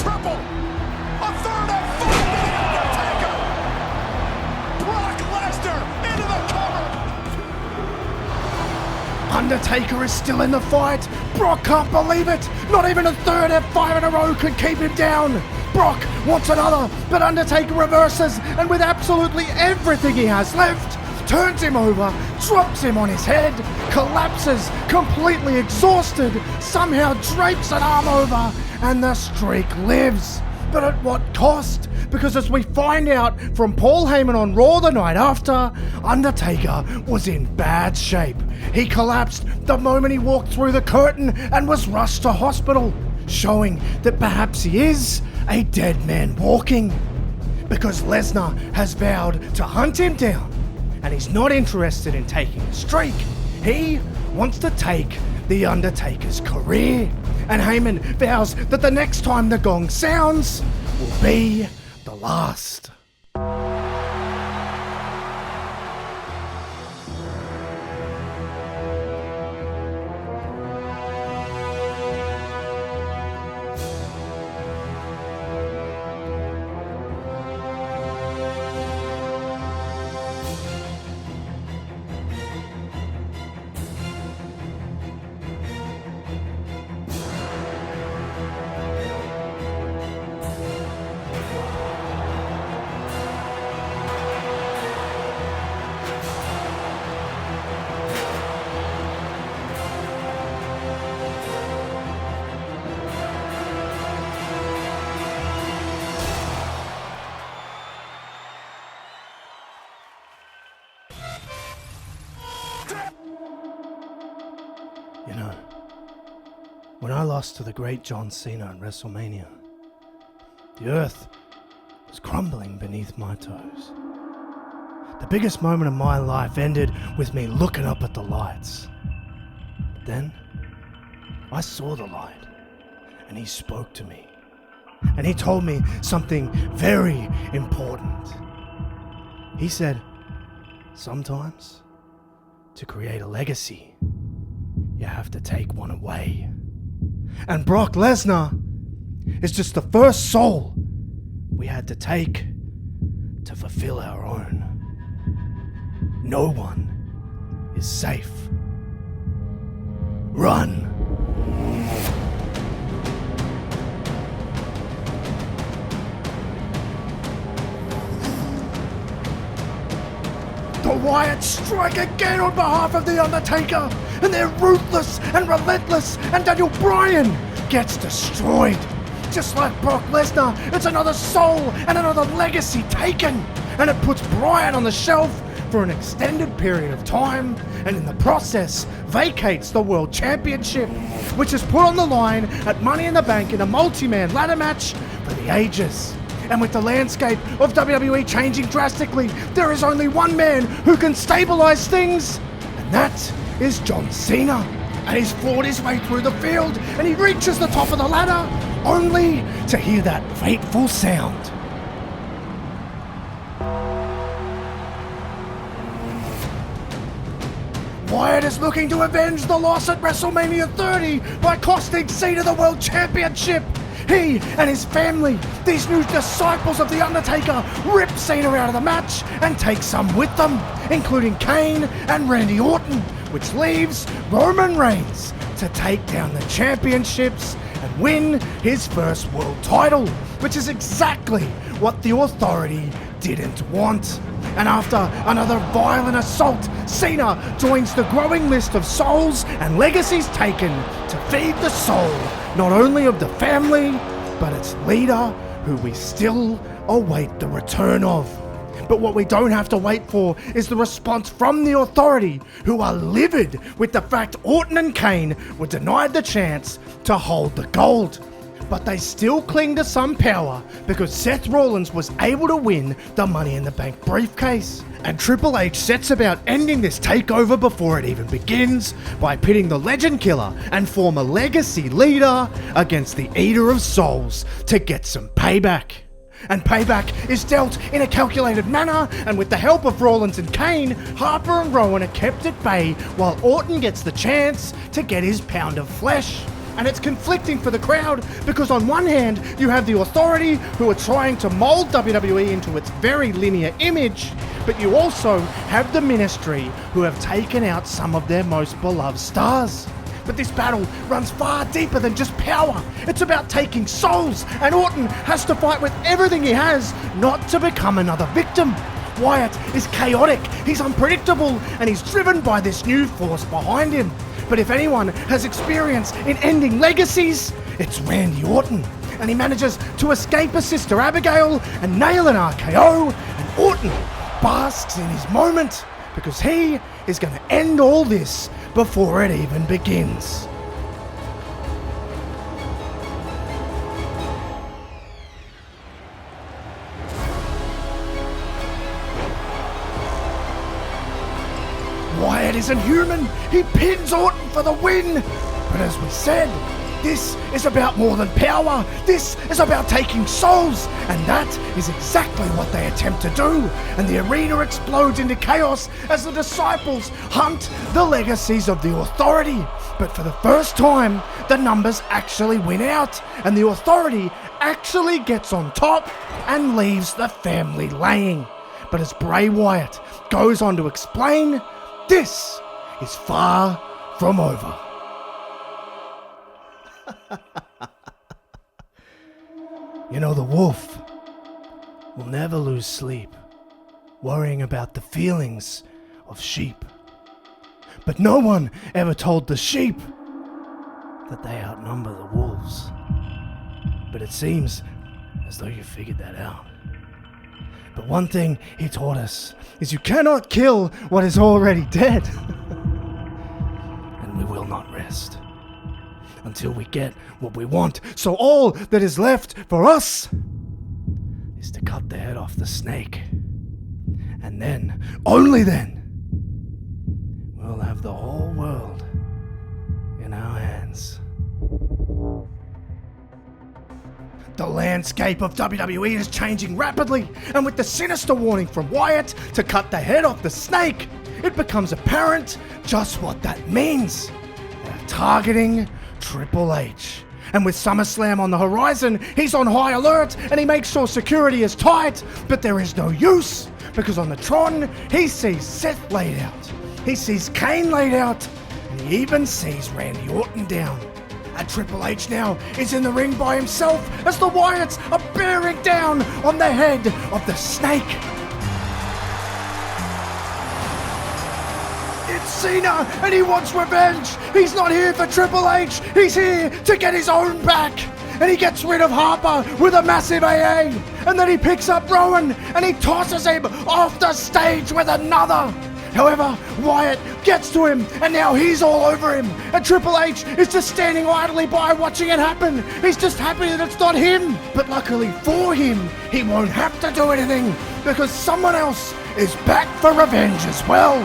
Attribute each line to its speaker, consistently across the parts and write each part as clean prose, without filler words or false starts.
Speaker 1: triple. A third and 5 to the Undertaker. Brock Lesnar into the cover.
Speaker 2: Undertaker is still in the fight. Brock can't believe it. Not even a third F5 in a row could keep him down. Brock wants another, but Undertaker reverses and with absolutely everything he has left, turns him over, drops him on his head, collapses, completely exhausted, somehow drapes an arm over, and the streak lives. But at what cost? Because as we find out from Paul Heyman on Raw the night after, Undertaker was in bad shape. He collapsed the moment he walked through the curtain and was rushed to hospital, showing that perhaps he is a dead man walking. Because Lesnar has vowed to hunt him down, and he's not interested in taking a streak. He wants to take the Undertaker's career. And Heyman vows that the next time the gong sounds will be the last. You know, when I lost to the great John Cena at WrestleMania, the earth was crumbling beneath my toes. The biggest moment of my life ended with me looking up at the lights. But then, I saw the light, and he spoke to me. And he told me something very important. He said, sometimes, to create a legacy, you have to take one away. And Brock Lesnar is just the first soul we had to take to fulfill our own. No one is safe. Run! The Wyatts strike again on behalf of The Undertaker, and they're ruthless and relentless, and Daniel Bryan gets destroyed. Just like Brock Lesnar, it's another soul and another legacy taken, and it puts Bryan on the shelf for an extended period of time, and in the process vacates the World Championship, which is put on the line at Money in the Bank in a multi-man ladder match for the ages. And with the landscape of WWE changing drastically, there is only one man who can stabilize things, and that is John Cena. And he's fought his way through the field, and he reaches the top of the ladder, only to hear that fateful sound. Wyatt is looking to avenge the loss at WrestleMania 30 by costing Cena the World Championship. He and his family, these new disciples of The Undertaker, rip Cena out of the match and take some with them, including Kane and Randy Orton, which leaves Roman Reigns to take down the championships and win his first world title, which is exactly what the Authority didn't want. And after another violent assault, Cena joins the growing list of souls and legacies taken to feed the soul, not only of the family, but its leader, who we still await the return of. But what we don't have to wait for is the response from the Authority, who are livid with the fact Orton and Kane were denied the chance to hold the gold. But they still cling to some power because Seth Rollins was able to win the Money in the Bank briefcase. And Triple H sets about ending this takeover before it even begins by pitting the Legend Killer and former Legacy leader against the Eater of Souls to get some payback. And payback is dealt in a calculated manner, and with the help of Rollins and Kane, Harper and Rowan are kept at bay while Orton gets the chance to get his pound of flesh. And it's conflicting for the crowd because on one hand, you have the Authority who are trying to mold WWE into its very linear image, but you also have the Ministry who have taken out some of their most beloved stars. But this battle runs far deeper than just power. It's about taking souls, and Orton has to fight with everything he has not to become another victim. Wyatt is chaotic, he's unpredictable, and he's driven by this new force behind him. But if anyone has experience in ending legacies, it's Randy Orton. And he manages to escape his sister Abigail and nail an RKO, and Orton basks in his moment because he is going to end all this before it even begins. Wyatt isn't human. He pins Orton for the win. But as we said, this is about more than power. This is about taking souls. And that is exactly what they attempt to do. And the arena explodes into chaos as the disciples hunt the legacies of the Authority. But for the first time, the numbers actually win out. And the Authority actually gets on top and leaves the family laying. But as Bray Wyatt goes on to explain, this is far from over. You know, the wolf will never lose sleep worrying about the feelings of sheep. But no one ever told the sheep that they outnumber the wolves. But it seems as though you figured that out. But one thing he taught us is you cannot kill what is already dead. And we will not rest until we get what we want. So all that is left for us is to cut the head off the snake. And then, only then, we'll have the whole world in our hands. The landscape of WWE is changing rapidly, and with the sinister warning from Wyatt to cut the head off the snake, it becomes apparent just what that means. They're targeting Triple H. And with SummerSlam on the horizon, he's on high alert and he makes sure security is tight, but there is no use, because on the Tron, he sees Seth laid out, he sees Kane laid out, and he even sees Randy Orton down. And Triple H now is in the ring by himself as the Wyatts are bearing down on the head of the snake. It's Cena, and he wants revenge. He's not here for Triple H. He's here to get his own back. And he gets rid of Harper with a massive AA. And then he picks up Rowan and he tosses him off the stage with another. However, Wyatt gets to him, and now he's all over him. And Triple H is just standing idly by watching it happen. He's just happy that it's not him. But luckily for him, he won't have to do anything, because someone else is back for revenge as well.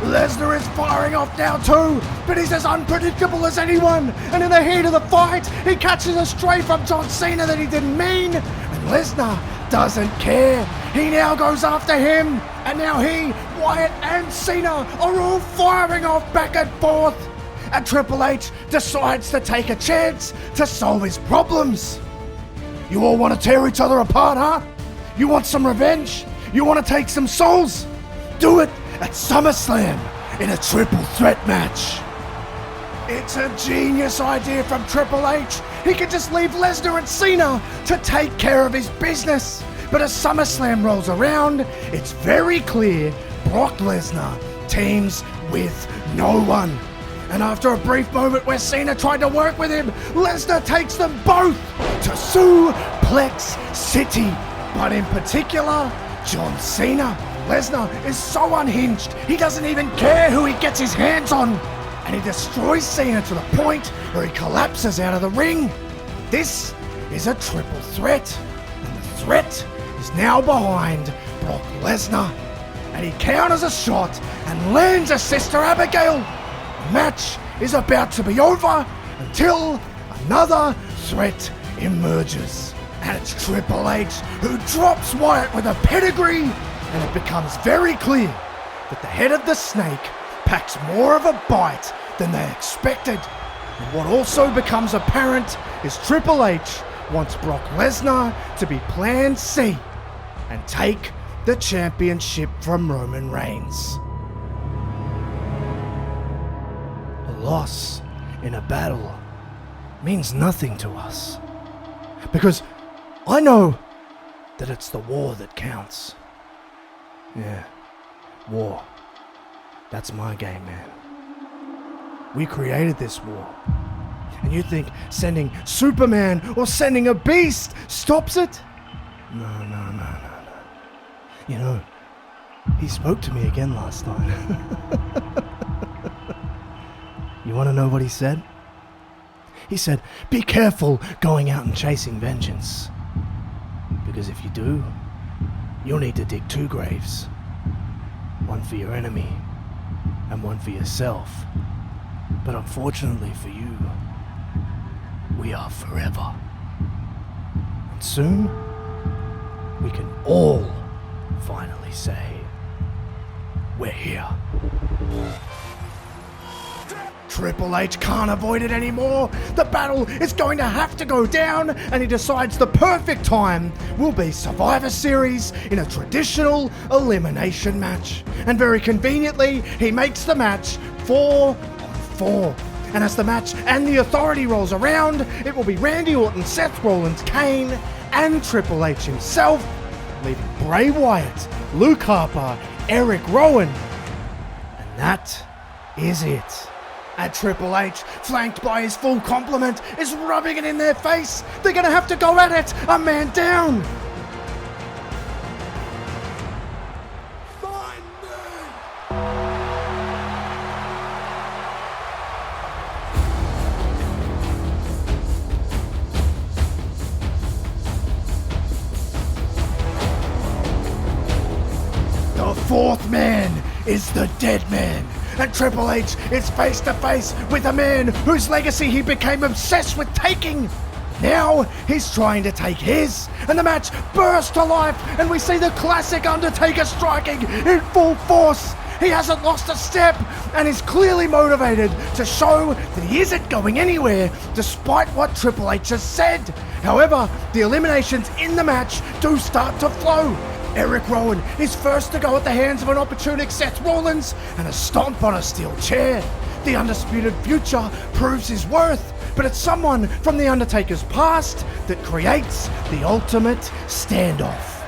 Speaker 2: Lesnar is firing off now too, but he's as unpredictable as anyone. And in the heat of the fight, he catches a stray from John Cena that he didn't mean. And Lesnar doesn't care. He now goes after him. And now he, Wyatt and Cena are all firing off back and forth. And Triple H decides to take a chance to solve his problems. You all want to tear each other apart, huh? You want some revenge? You want to take some souls? Do it at SummerSlam in a triple threat match. It's a genius idea from Triple H. He could just leave Lesnar and Cena to take care of his business. But as SummerSlam rolls around, it's very clear Brock Lesnar teams with no one. And after a brief moment where Cena tried to work with him, Lesnar takes them both to Suplex City. But in particular, John Cena. Lesnar is so unhinged, he doesn't even care who he gets his hands on. And he destroys Cena to the point where he collapses out of the ring. This is a triple threat. And the threat is now behind Brock Lesnar. And he counters a shot and lands a Sister Abigail. The match is about to be over until another threat emerges. And it's Triple H who drops Wyatt with a pedigree, and it becomes very clear that the head of the snake packs more of a bite than they expected. And what also becomes apparent is Triple H wants Brock Lesnar to be Plan C and take the championship from Roman Reigns. A loss in a battle means nothing to us, because I know that it's the war that counts. Yeah, war. That's my game, man. We created this war. And you think sending Superman or sending a beast stops it? No. You know, he spoke to me again last night. You want to know what he said? He said, be careful going out and chasing vengeance. Because if you do, you'll need to dig 2 graves. One for your enemy, and one for yourself. But unfortunately for you, we are forever. And soon, we can all finally say, we're here. Triple H can't avoid it anymore. The battle is going to have to go down, and he decides the perfect time will be Survivor Series in a traditional elimination match. And very conveniently, he makes the match 4-on-4. And as the match and the authority rolls around, it will be Randy Orton, Seth Rollins, Kane, and Triple H himself, leaving Bray Wyatt, Luke Harper, Eric Rowan. And that is it. And Triple H, flanked by his full complement, is rubbing it in their face. They're going to have to go at it, a man down.
Speaker 1: Find me!
Speaker 2: The 4th man is the dead man. And Triple H is face to face with a man whose legacy he became obsessed with taking. Now he's trying to take his, and the match bursts to life, and we see the classic Undertaker striking in full force. He hasn't lost a step, and is clearly motivated to show that he isn't going anywhere, despite what Triple H has said. However, the eliminations in the match do start to flow. Eric Rowan is first to go at the hands of an opportunistic Seth Rollins and a stomp on a steel chair. The Undisputed Future proves his worth, but it's someone from the Undertaker's past that creates the ultimate standoff.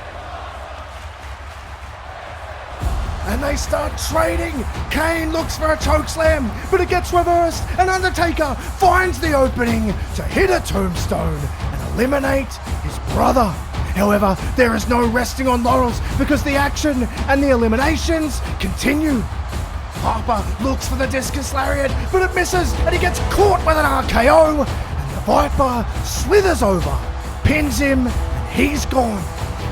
Speaker 2: And they start trading. Kane looks for a chokeslam, but it gets reversed, and Undertaker finds the opening to hit a tombstone and eliminate his brother. However, there is no resting on laurels because the action and the eliminations continue. Harper looks for the discus lariat, but it misses, and he gets caught with an RKO, and the Viper slithers over, pins him, and he's gone.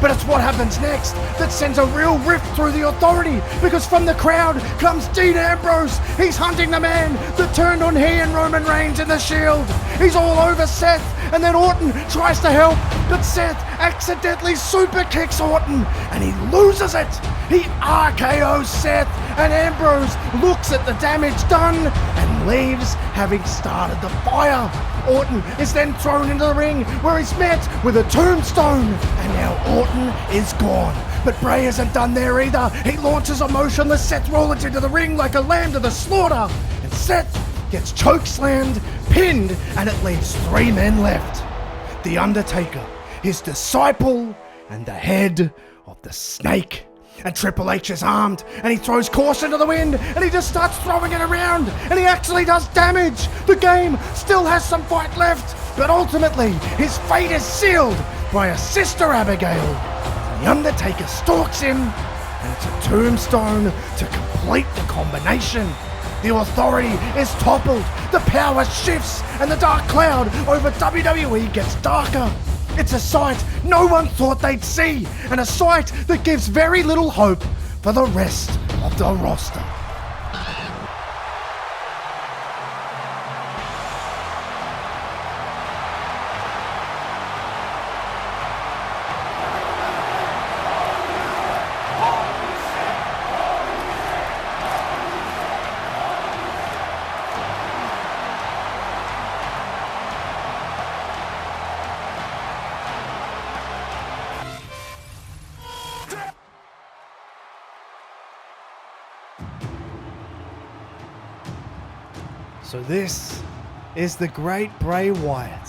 Speaker 2: But it's what happens next that sends a real rift through the authority, because from the crowd comes Dean Ambrose. He's hunting the man that turned on he and Roman Reigns in the Shield. He's all over Seth, and then Orton tries to help, but Seth accidentally super kicks Orton, and he loses it. He RKOs Seth, and Ambrose looks at the damage done and leaves, having started the fire. Orton is then thrown into the ring, where he's met with a tombstone, and now Orton is gone. But Bray isn't done there either. He launches a motionless Seth Rollins into the ring like a lamb to the slaughter, and Seth gets chokeslammed, pinned, and it leaves 3 men left. The Undertaker, his disciple, and the head of the snake. And Triple H is armed, and he throws caution to the wind, and he just starts throwing it around, and he actually does damage. The game still has some fight left, but ultimately his fate is sealed by a Sister Abigail. The Undertaker stalks him, and it's a tombstone to complete the combination. The authority is toppled, the power shifts, and the dark cloud over WWE gets darker. It's a sight no one thought they'd see, and a sight that gives very little hope for the rest of the roster. So this is the great Bray Wyatt.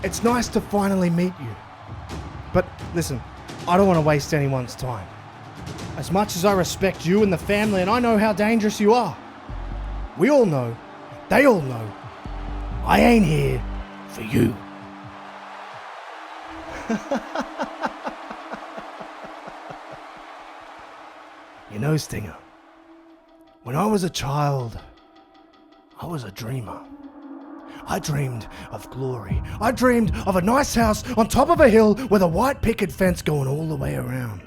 Speaker 2: It's nice to finally meet you. But listen, I don't want to waste anyone's time. As much as I respect you and the family, and I know how dangerous you are, we all know, they all know, I ain't here for you. You know, Stinger, when I was a child, I was a dreamer. I dreamed of glory. I dreamed of a nice house on top of a hill with a white picket fence going all the way around.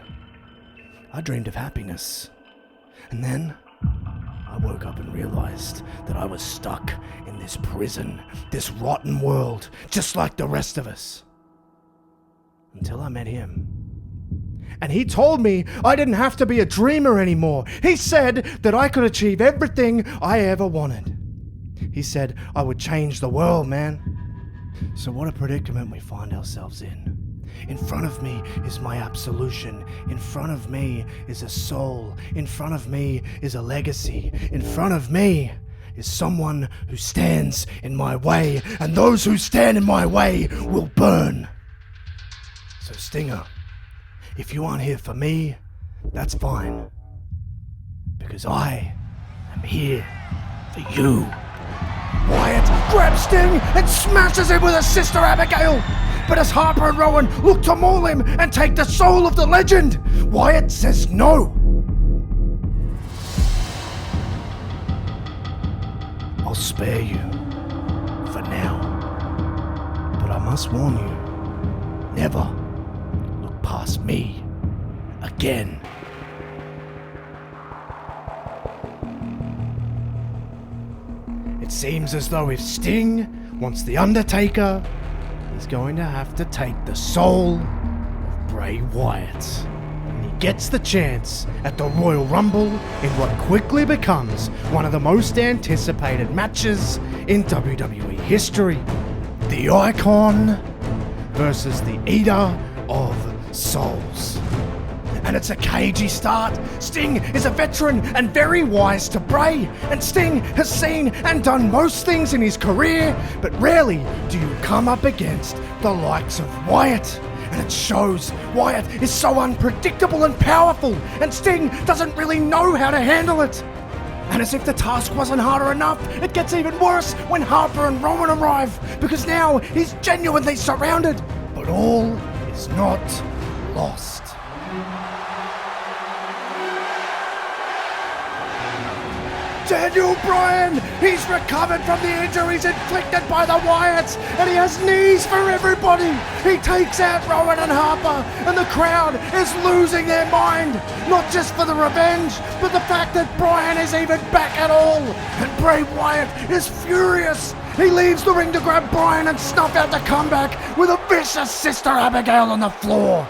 Speaker 2: I dreamed of happiness. And then I woke up and realized that I was stuck in this prison, this rotten world, just like the rest of us. Until I met him. And he told me I didn't have to be a dreamer anymore. He said that I could achieve everything I ever wanted. He said I would change the world, man. So what a predicament we find ourselves in. In front of me is my absolution. In front of me is a soul. In front of me is a legacy. In front of me is someone who stands in my way. And those who stand in my way will burn. So Stinger, if you aren't here for me, that's fine. Because I am here for you. Wyatt grabs Sting and smashes him with his sister Abigail. But as Harper and Rowan look to maul him and take the soul of the legend, Wyatt says no. I'll spare you for now. But I must warn you, never look past me again. It seems as though if Sting wants the Undertaker, he's going to have to take the soul of Bray Wyatt. And he gets the chance at the Royal Rumble in what quickly becomes one of the most anticipated matches in WWE history. The Icon versus the Eater of Souls. And it's a cagey start. Sting is a veteran and very wise to Bray, and Sting has seen and done most things in his career, but rarely do you come up against the likes of Wyatt. And it shows. Wyatt is so unpredictable and powerful, and Sting doesn't really know how to handle it. And as if the task wasn't harder enough, it gets even worse when Harper and Rowan arrive, because now he's genuinely surrounded. But all is not lost. Daniel Bryan, he's recovered from the injuries inflicted by the Wyatts, and he has knees for everybody. He takes out Rowan and Harper, and the crowd is losing their mind. Not just for the revenge, but the fact that Bryan is even back at all. And Bray Wyatt is furious. He leaves the ring to grab Bryan and snuff out the comeback with a vicious Sister Abigail on the floor.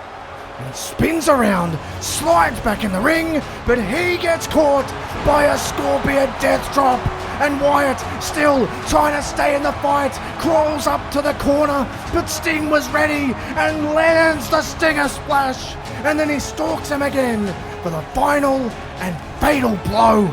Speaker 2: He spins around, slides back in the ring, but he gets caught by a Scorpion death drop. And Wyatt, still trying to stay in the fight, crawls up to the corner, but Sting was ready and lands the Stinger Splash. And then he stalks him again for the final and fatal blow.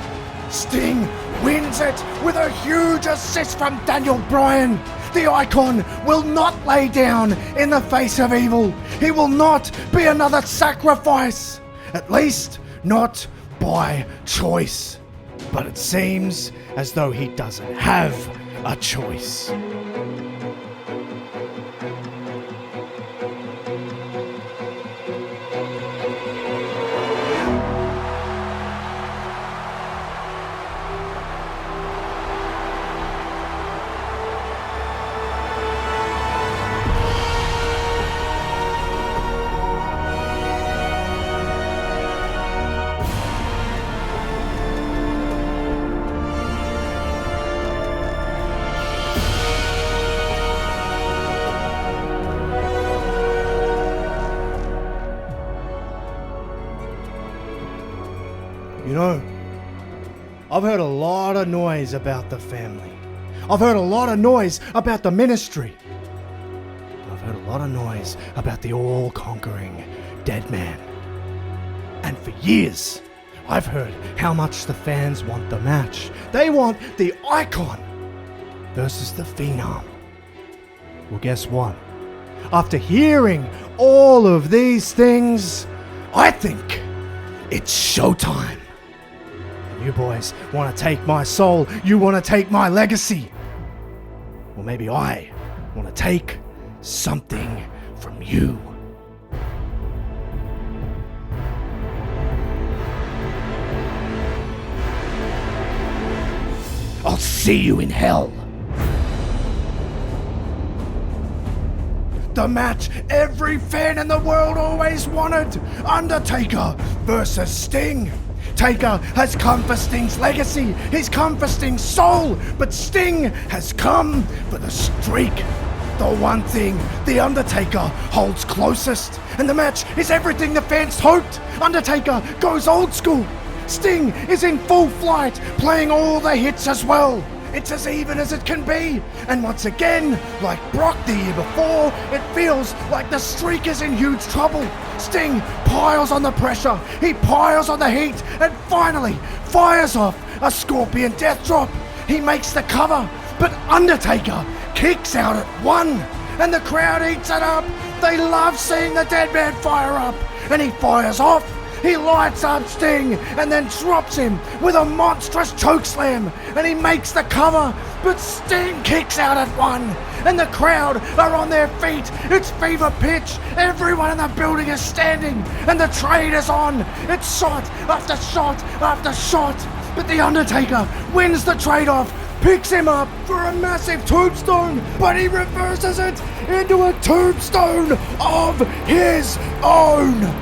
Speaker 2: Sting wins it with a huge assist from Daniel Bryan. The Icon will not lay down in the face of evil. He will not be another sacrifice. At least, not by choice. But it seems as though he doesn't have a choice. You know, I've heard a lot of noise about the family. I've heard a lot of noise about the ministry. I've heard a lot of noise about the all-conquering dead man. And for years, I've heard how much the fans want the match. They want the icon versus the phenom. Well, guess what? After hearing all of these things, I think it's showtime. You boys want to take my soul, you want to take my legacy. Well, maybe I want to take something from you. I'll see you in hell. The match every fan in the world always wanted. Undertaker versus Sting. Taker has come for Sting's legacy. He's come for Sting's soul. But Sting has come for the streak. The one thing The Undertaker holds closest. And the match is everything the fans hoped. Undertaker goes old school. Sting is in full flight, playing all the hits as well. It's as even as it can be. And once again, like Brock the year before, it feels like the streak is in huge trouble. Sting piles on the pressure, he piles on the heat, and finally fires off a Scorpion Death Drop. He makes the cover, but Undertaker kicks out at 1, and the crowd eats it up. They love seeing the dead man fire up, and he fires off. He lights up Sting and then drops him with a monstrous chokeslam, and he makes the cover, but Sting kicks out at 1, and the crowd are on their feet. It's fever pitch. Everyone in the building is standing, and the trade is on. It's shot after shot after shot, but The Undertaker wins the trade-off, picks him up for a massive tombstone, but he reverses it into a tombstone of his own.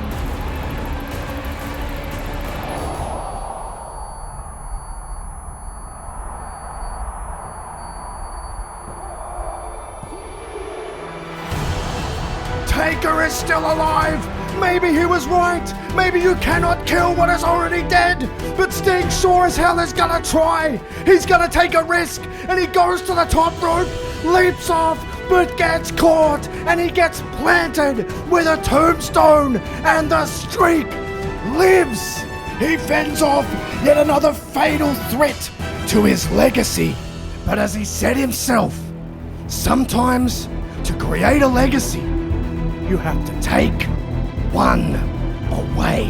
Speaker 2: Taker is still alive. Maybe he was right. Maybe you cannot kill what is already dead. But Sting sure as hell is gonna try. He's gonna take a risk, and he goes to the top rope, leaps off, but gets caught, and he gets planted with a tombstone, and the streak lives. He fends off yet another fatal threat to his legacy. But as he said himself, sometimes to create a legacy, you have to take one away.